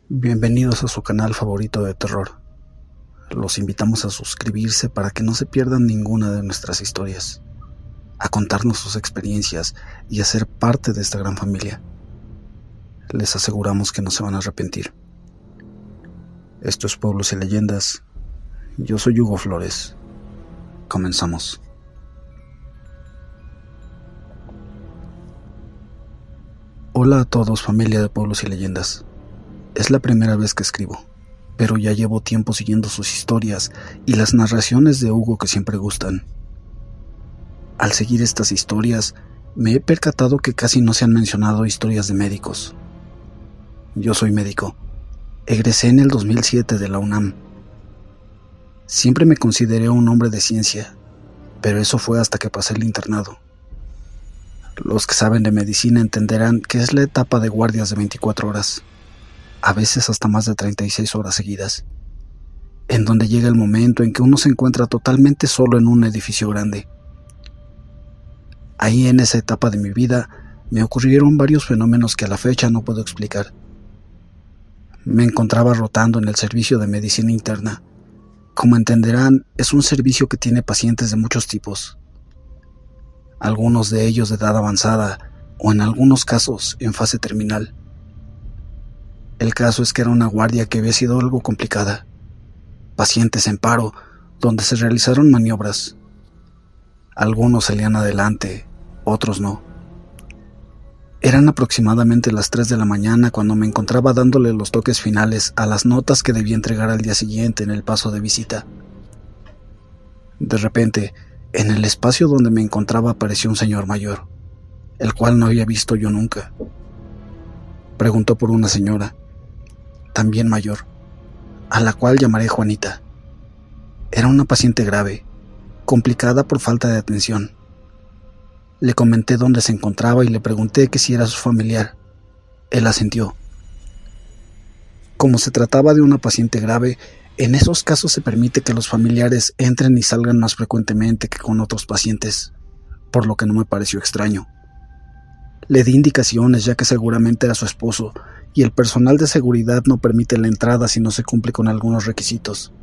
Bienvenidos a su canal favorito de terror. Los invitamos a suscribirse para que no se pierdan ninguna de nuestras historias, a contarnos sus experiencias y a ser parte de esta gran familia. Les aseguramos que no se van a arrepentir. Esto es Pueblos y Leyendas. Yo soy Hugo Flores. Comenzamos. Hola a todos, familia de Pueblos y Leyendas. Es la primera vez que escribo, pero ya llevo tiempo siguiendo sus historias y las narraciones de Hugo que siempre gustan. Al seguir estas historias, me he percatado que casi no se han mencionado historias de médicos. Yo soy médico. Egresé en el 2007 de la UNAM. Siempre me consideré un hombre de ciencia, pero eso fue hasta que pasé el internado. Los que saben de medicina entenderán que es la etapa de guardias de 24 horas. A veces hasta más de 36 horas seguidas, en donde llega el momento en que uno se encuentra totalmente solo en un edificio grande. Ahí, en esa etapa de mi vida, me ocurrieron varios fenómenos que a la fecha no puedo explicar. Me encontraba rotando en el servicio de medicina interna. Como entenderán, es un servicio que tiene pacientes de muchos tipos, algunos de ellos de edad avanzada o en algunos casos en fase terminal. El caso es que era una guardia que había sido algo complicada. Pacientes en paro, donde se realizaron maniobras. Algunos salían adelante, otros no. Eran aproximadamente las 3 de la mañana cuando me encontraba dándole los toques finales a las notas que debía entregar al día siguiente en el paso de visita. De repente, en el espacio donde me encontraba apareció un señor mayor, el cual no había visto yo nunca. Preguntó por una señora, también mayor, a la cual llamaré Juanita. Era una paciente grave, complicada por falta de atención. Le comenté dónde se encontraba y le pregunté que si era su familiar. Él asintió. Como se trataba de una paciente grave, en esos casos se permite que los familiares entren y salgan más frecuentemente que con otros pacientes, por lo que no me pareció extraño. Le di indicaciones, ya que seguramente era su esposo, y el personal de seguridad no permite la entrada si no se cumple con algunos requisitos.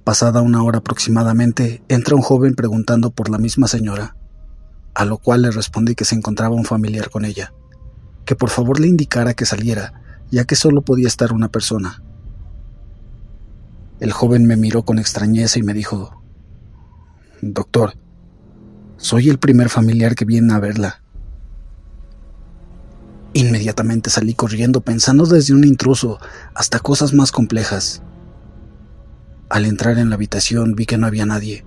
Pasada una hora aproximadamente, entra un joven preguntando por la misma señora, a lo cual le respondí que se encontraba un familiar con ella, que por favor le indicara que saliera, ya que solo podía estar una persona. El joven me miró con extrañeza y me dijo: «Doctor, soy el primer familiar que viene a verla». Inmediatamente salí corriendo, pensando desde un intruso hasta cosas más complejas. Al entrar en la habitación vi que no había nadie.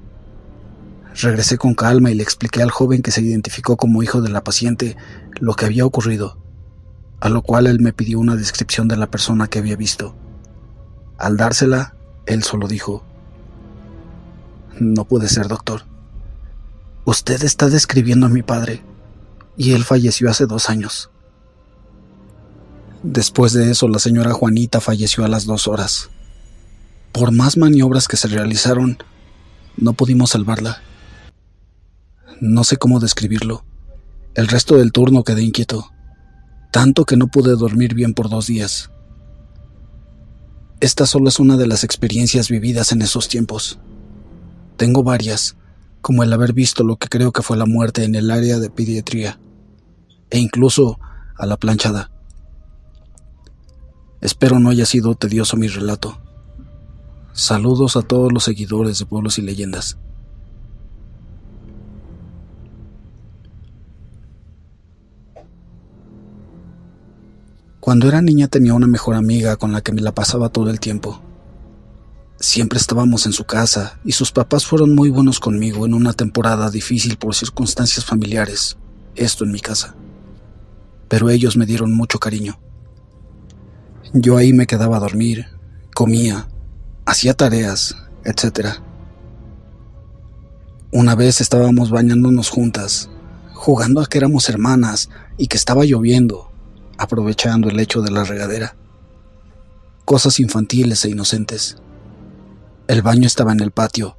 Regresé con calma y le expliqué al joven, que se identificó como hijo de la paciente, lo que había ocurrido, a lo cual él me pidió una descripción de la persona que había visto. Al dársela, él solo dijo: «No puede ser, doctor. Usted está describiendo a mi padre, y él falleció hace 2 años». Después de eso, la señora Juanita falleció a las 2 horas. Por más maniobras que se realizaron, no pudimos salvarla. No sé cómo describirlo. El resto del turno quedé inquieto, tanto que no pude dormir bien por 2 días. Esta solo es una de las experiencias vividas en esos tiempos. Tengo varias, como el haber visto lo que creo que fue la muerte en el área de pediatría, e incluso a la planchada. Espero no haya sido tedioso mi relato. Saludos a todos los seguidores de Pueblos y Leyendas. Cuando era niña tenía una mejor amiga con la que me la pasaba todo el tiempo. Siempre estábamos en su casa y sus papás fueron muy buenos conmigo en una temporada difícil por circunstancias familiares, esto en mi casa. Pero ellos me dieron mucho cariño. Yo ahí me quedaba a dormir, comía, hacía tareas, etc. Una vez estábamos bañándonos juntas, jugando a que éramos hermanas y que estaba lloviendo, aprovechando el hecho de la regadera. Cosas infantiles e inocentes. El baño estaba en el patio.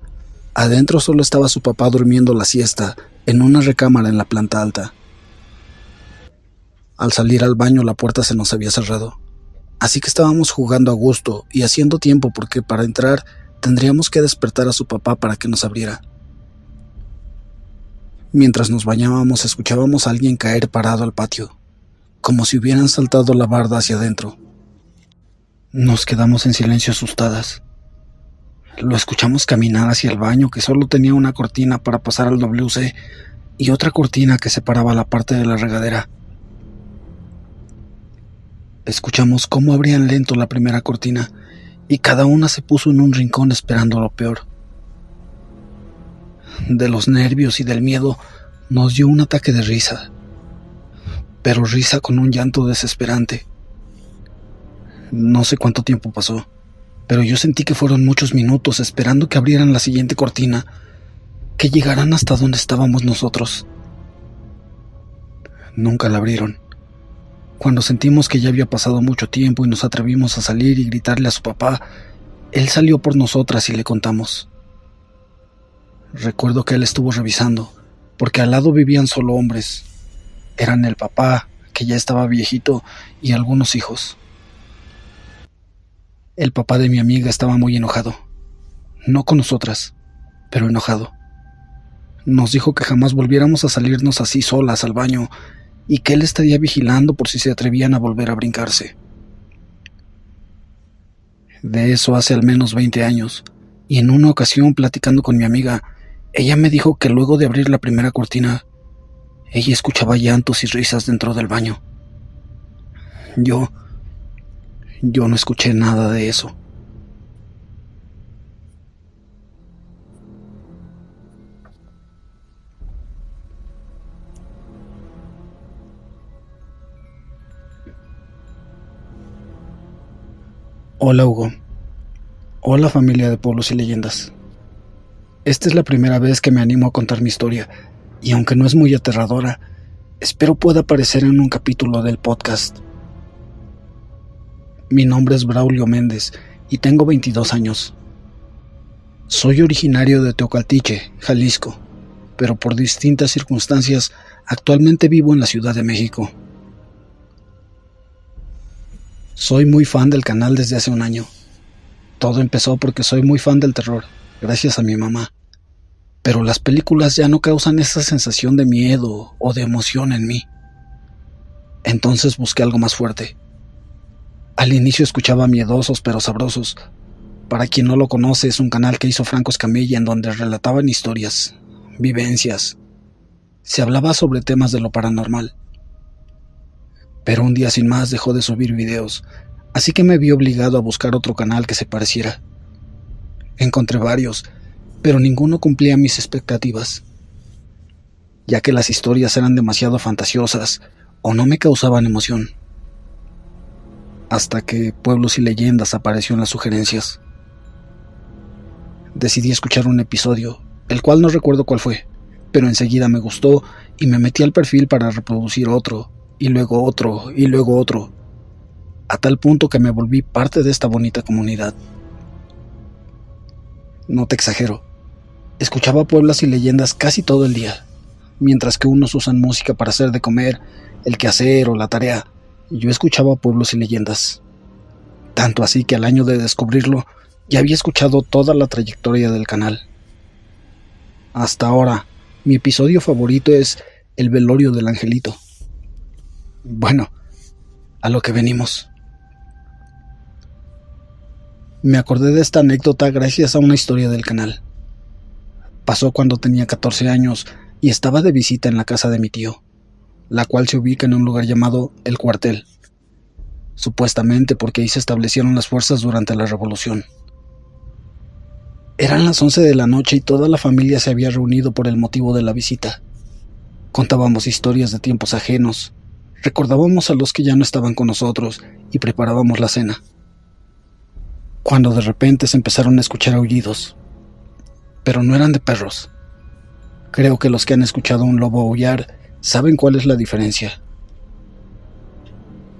Adentro solo estaba su papá durmiendo la siesta en una recámara en la planta alta. Al salir al baño la puerta se nos había cerrado, así que estábamos jugando a gusto y haciendo tiempo porque para entrar tendríamos que despertar a su papá para que nos abriera. Mientras nos bañábamos escuchábamos a alguien caer parado al patio, como si hubieran saltado la barda hacia adentro. Nos quedamos en silencio asustadas. Lo escuchamos caminar hacia el baño que solo tenía una cortina para pasar al WC y otra cortina que separaba la parte de la regadera. Escuchamos cómo abrían lento la primera cortina y cada una se puso en un rincón esperando lo peor. De los nervios y del miedo nos dio un ataque de risa, pero risa con un llanto desesperante. No sé cuánto tiempo pasó, pero yo sentí que fueron muchos minutos esperando que abrieran la siguiente cortina, que llegaran hasta donde estábamos nosotros. Nunca la abrieron. Cuando sentimos que ya había pasado mucho tiempo y nos atrevimos a salir y gritarle a su papá, él salió por nosotras y le contamos. Recuerdo que él estuvo revisando, porque al lado vivían solo hombres. Eran el papá, que ya estaba viejito, y algunos hijos. El papá de mi amiga estaba muy enojado. No con nosotras, pero enojado. Nos dijo que jamás volviéramos a salirnos así solas al baño y que él estaría vigilando por si se atrevían a volver a brincarse. De eso hace al menos 20 años, y en una ocasión platicando con mi amiga, ella me dijo que luego de abrir la primera cortina, ella escuchaba llantos y risas dentro del baño. Yo no escuché nada de eso. Hola Hugo. Hola familia de Pueblos y Leyendas. Esta es la primera vez que me animo a contar mi historia, y aunque no es muy aterradora, espero pueda aparecer en un capítulo del podcast. Mi nombre es Braulio Méndez y tengo 22 años. Soy originario de Teocaltiche, Jalisco, pero por distintas circunstancias actualmente vivo en la Ciudad de México. Soy muy fan del canal desde hace un año. Todo empezó porque soy muy fan del terror, gracias a mi mamá. Pero las películas ya no causan esa sensación de miedo o de emoción en mí. Entonces busqué algo más fuerte. Al inicio escuchaba Miedosos pero Sabrosos. Para quien no lo conoce, es un canal que hizo Franco Escamilla en donde relataban historias, vivencias. Se hablaba sobre temas de lo paranormal. Pero un día sin más dejó de subir videos, así que me vi obligado a buscar otro canal que se pareciera. Encontré varios, pero ninguno cumplía mis expectativas, ya que las historias eran demasiado fantasiosas o no me causaban emoción. Hasta que Pueblos y Leyendas apareció en las sugerencias. Decidí escuchar un episodio, el cual no recuerdo cuál fue, pero enseguida me gustó y me metí al perfil para reproducir otro, y luego otro, y luego otro, a tal punto que me volví parte de esta bonita comunidad. No te exagero, escuchaba Pueblos y Leyendas casi todo el día, mientras que unos usan música para hacer de comer, el quehacer o la tarea. Yo escuchaba Pueblos y Leyendas, tanto así que al año de descubrirlo ya había escuchado toda la trayectoria del canal. Hasta ahora, mi episodio favorito es El velorio del angelito. Bueno, a lo que venimos. Me acordé de esta anécdota gracias a una historia del canal. Pasó cuando tenía 14 años y estaba de visita en la casa de mi tío, la cual se ubica en un lugar llamado El Cuartel, supuestamente porque ahí se establecieron las fuerzas durante la Revolución. Eran las 11 de la noche y toda la familia se había reunido por el motivo de la visita. Contábamos historias de tiempos ajenos, recordábamos a los que ya no estaban con nosotros y preparábamos la cena. Cuando de repente se empezaron a escuchar aullidos, pero no eran de perros. Creo que los que han escuchado a un lobo aullar ¿Saben cuál es la diferencia?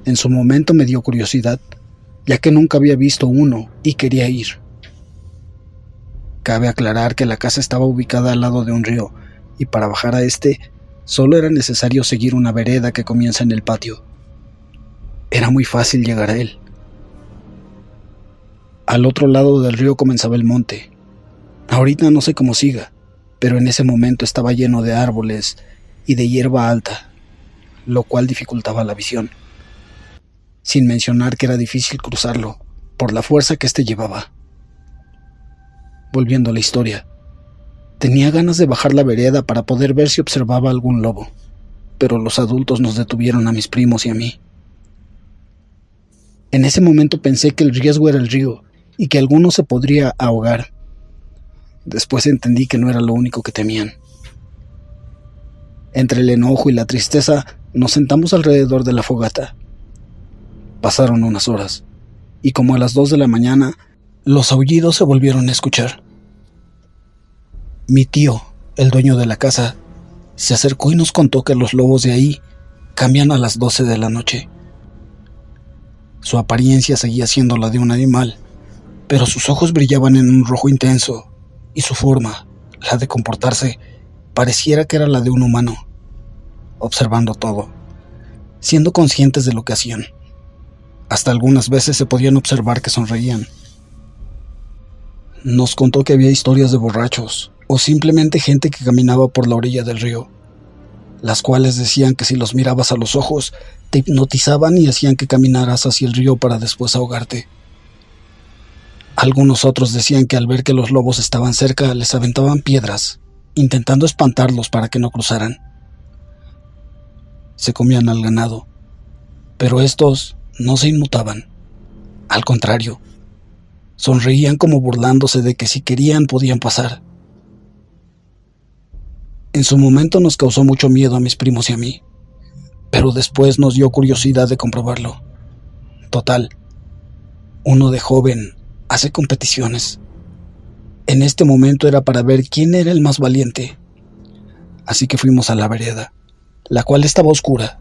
En su momento me dio curiosidad, ya que nunca había visto uno y quería ir. Cabe aclarar que la casa estaba ubicada al lado de un río, y para bajar a este, solo era necesario seguir una vereda que comienza en el patio. Era muy fácil llegar a él. Al otro lado del río comenzaba el monte. Ahorita no sé cómo siga, pero en ese momento estaba lleno de árboles y de hierba alta, lo cual dificultaba la visión. Sin mencionar que era difícil cruzarlo, por la fuerza que éste llevaba. Volviendo a la historia, tenía ganas de bajar la vereda para poder ver si observaba algún lobo, pero los adultos nos detuvieron a mis primos y a mí. En ese momento pensé que el riesgo era el río y que alguno se podría ahogar. Después entendí que no era lo único que temían. Entre el enojo y la tristeza, nos sentamos alrededor de la fogata. Pasaron unas horas, y como a las 2 de la mañana, los aullidos se volvieron a escuchar. Mi tío, el dueño de la casa, se acercó y nos contó que los lobos de ahí cambian a las 12 de la noche. Su apariencia seguía siendo la de un animal, pero sus ojos brillaban en un rojo intenso, y su forma, la de comportarse, pareciera que era la de un humano, observando todo, siendo conscientes de lo que hacían. Hasta algunas veces se podían observar que sonreían. Nos contó que había historias de borrachos, o simplemente gente que caminaba por la orilla del río, las cuales decían que si los mirabas a los ojos, te hipnotizaban y hacían que caminaras hacia el río para después ahogarte. Algunos otros decían que al ver que los lobos estaban cerca, les aventaban piedras, intentando espantarlos para que no cruzaran. Se comían al ganado, pero estos no se inmutaban. Al contrario, sonreían como burlándose de que si querían podían pasar. En su momento nos causó mucho miedo a mis primos y a mí, pero después nos dio curiosidad de comprobarlo. Total, uno de joven hace competiciones. En este momento era para ver quién era el más valiente. Así que fuimos a la vereda, la cual estaba oscura.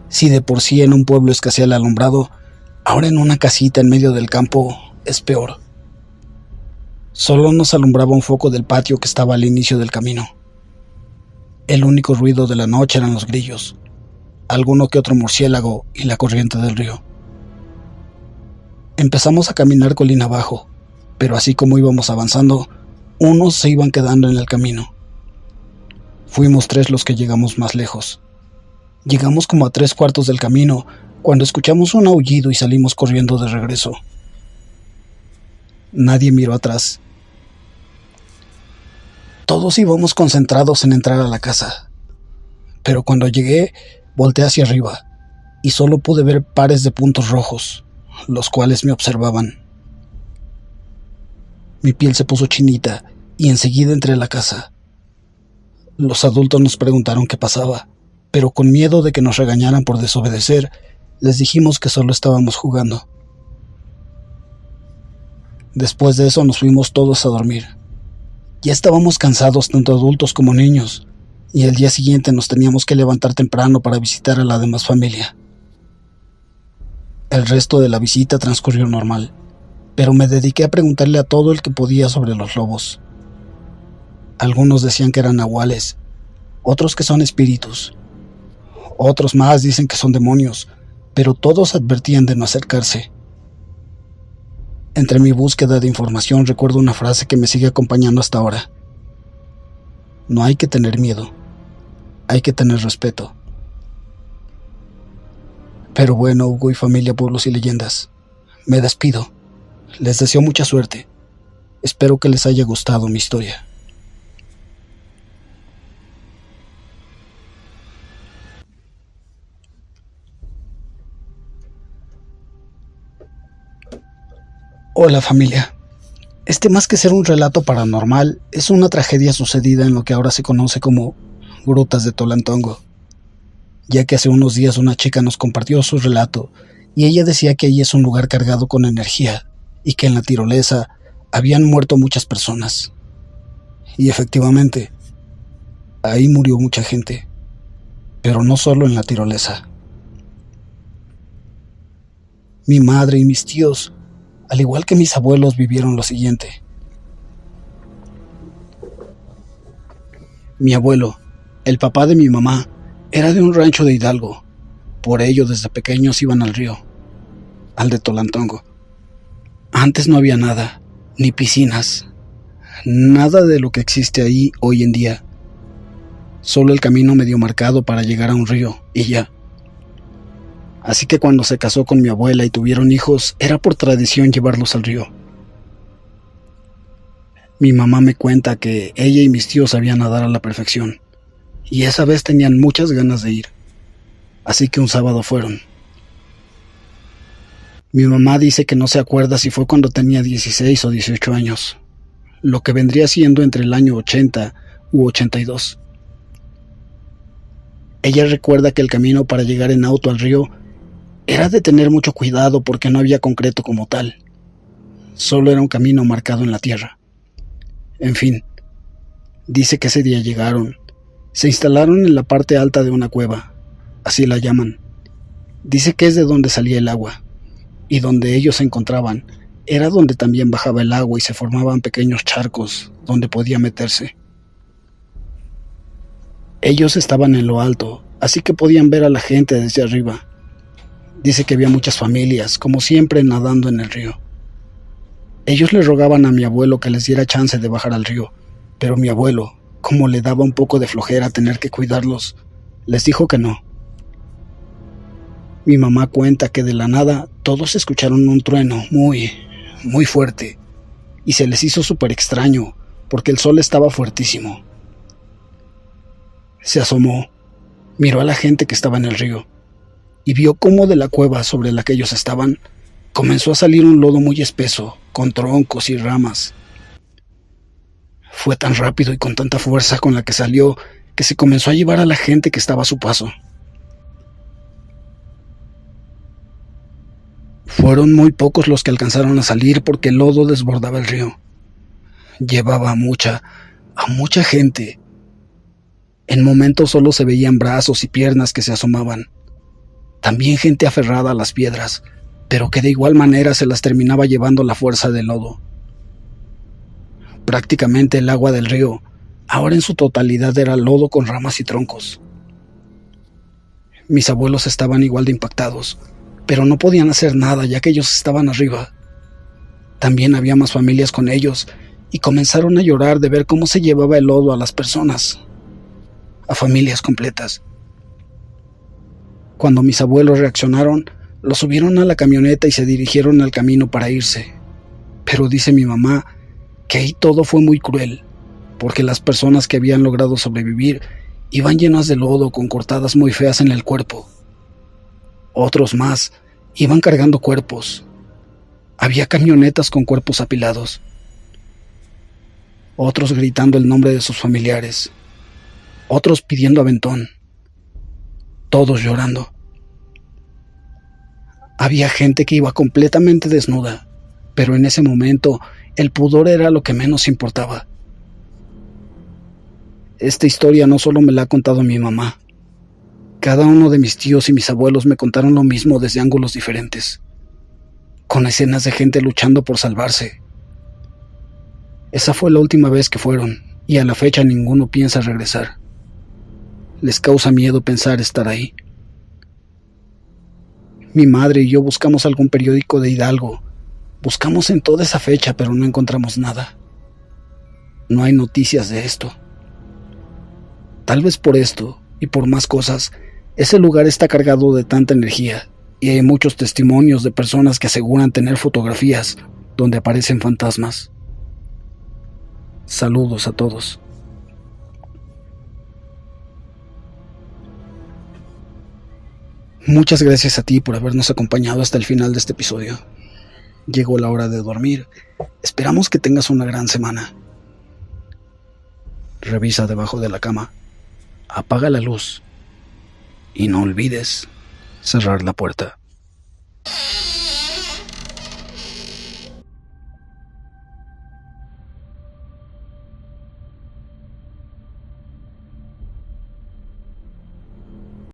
Si de por sí en un pueblo escasea el alumbrado, ahora en una casita en medio del campo es peor. Solo nos alumbraba un foco del patio que estaba al inicio del camino. El único ruido de la noche eran los grillos, alguno que otro murciélago y la corriente del río. Empezamos a caminar colina abajo, pero así como íbamos avanzando, unos se iban quedando en el camino. Fuimos 3 los que llegamos más lejos. Llegamos como a 3/4 del camino cuando escuchamos un aullido y salimos corriendo de regreso. Nadie miró atrás. Todos íbamos concentrados en entrar a la casa, pero cuando llegué, volteé hacia arriba y solo pude ver pares de puntos rojos, los cuales me observaban. Mi piel se puso chinita y enseguida entré a la casa. Los adultos nos preguntaron qué pasaba, pero con miedo de que nos regañaran por desobedecer, les dijimos que solo estábamos jugando. Después de eso nos fuimos todos a dormir. Ya estábamos cansados tanto adultos como niños, y el día siguiente nos teníamos que levantar temprano para visitar a la demás familia. El resto de la visita transcurrió normal, pero me dediqué a preguntarle a todo el que podía sobre los lobos. Algunos decían que eran nahuales, otros que son espíritus, otros más dicen que son demonios, pero todos advertían de no acercarse. Entre mi búsqueda de información recuerdo una frase que me sigue acompañando hasta ahora. No hay que tener miedo, hay que tener respeto. Pero bueno, Hugo y familia, pueblos y leyendas, me despido. Les deseo mucha suerte. Espero que les haya gustado mi historia. Hola familia. Más que ser un relato paranormal, es una tragedia sucedida en lo que ahora se conoce como Grutas de Tolantongo, ya que hace unos días una chica nos compartió su relato y ella decía que ahí es un lugar cargado con energía y que en la tirolesa habían muerto muchas personas. Y efectivamente, ahí murió mucha gente. pero no solo en la tirolesa. Mi madre y mis tíos, al igual que mis abuelos, vivieron lo siguiente. Mi abuelo, el papá de mi mamá, era de un rancho de Hidalgo. Por ello, desde pequeños iban al río, al de Tolantongo. Antes no había nada, ni piscinas, nada de lo que existe ahí hoy en día. Solo el camino medio marcado para llegar a un río, y ya. Así que cuando se casó con mi abuela y tuvieron hijos, era por tradición llevarlos al río. Mi mamá me cuenta que ella y mis tíos sabían nadar a la perfección, y esa vez tenían muchas ganas de ir. Así que un sábado fueron. Mi mamá dice que no se acuerda si fue cuando tenía 16 o 18 años, lo que vendría siendo entre el año 80 u 82. Ella recuerda que el camino para llegar en auto al río era de tener mucho cuidado porque no había concreto como tal. Solo era un camino marcado en la tierra. En fin, dice que ese día llegaron, se instalaron en la parte alta de una cueva, así la llaman. Dice que es de donde salía el agua, y donde ellos se encontraban era donde también bajaba el agua y se formaban pequeños charcos donde podía meterse. Ellos estaban en lo alto, así que podían ver a la gente desde arriba. Dice que había muchas familias, como siempre, nadando en el río. Ellos le rogaban a mi abuelo que les diera chance de bajar al río, pero mi abuelo, como le daba un poco de flojera tener que cuidarlos, les dijo que no. Mi mamá cuenta que de la nada todos escucharon un trueno muy fuerte, y se les hizo súper extraño, porque el sol estaba fuertísimo. Se asomó, miró a la gente que estaba en el río, y vio cómo de la cueva sobre la que ellos estaban comenzó a salir un lodo muy espeso, con troncos y ramas. Fue tan rápido y con tanta fuerza con la que salió que se comenzó a llevar a la gente que estaba a su paso. Fueron muy pocos los que alcanzaron a salir porque el lodo desbordaba el río. Llevaba a mucha gente. En momentos solo se veían brazos y piernas que se asomaban. También gente aferrada a las piedras, pero que de igual manera se las terminaba llevando la fuerza del lodo. Prácticamente el agua del río, ahora en su totalidad, era lodo con ramas y troncos. Mis abuelos estaban igual de impactados, pero no podían hacer nada ya que ellos estaban arriba. También había más familias con ellos y comenzaron a llorar de ver cómo se llevaba el lodo a las personas, a familias completas. Cuando mis abuelos reaccionaron, los subieron a la camioneta y se dirigieron al camino para irse. Pero dice mi mamá que ahí todo fue muy cruel, porque las personas que habían logrado sobrevivir iban llenas de lodo con cortadas muy feas en el cuerpo. Otros más iban cargando cuerpos. Había camionetas con cuerpos apilados. Otros gritando el nombre de sus familiares. Otros pidiendo aventón. Todos llorando. Había gente que iba completamente desnuda, pero en ese momento el pudor era lo que menos importaba. Esta historia no solo me la ha contado mi mamá. Cada uno de mis tíos y mis abuelos me contaron lo mismo desde ángulos diferentes, con escenas de gente luchando por salvarse. Esa fue la última vez que fueron, y a la fecha ninguno piensa regresar. Les causa miedo pensar estar ahí. Mi madre y yo buscamos algún periódico de Hidalgo. Buscamos en toda esa fecha, pero no encontramos nada. No hay noticias de esto. Tal vez por esto, y por más cosas, ese lugar está cargado de tanta energía, y hay muchos testimonios de personas que aseguran tener fotografías donde aparecen fantasmas. Saludos a todos. Muchas gracias a ti por habernos acompañado hasta el final de este episodio. Llegó la hora de dormir. Esperamos que tengas una gran semana. Revisa debajo de la cama. Apaga la luz. Y no olvides cerrar la puerta.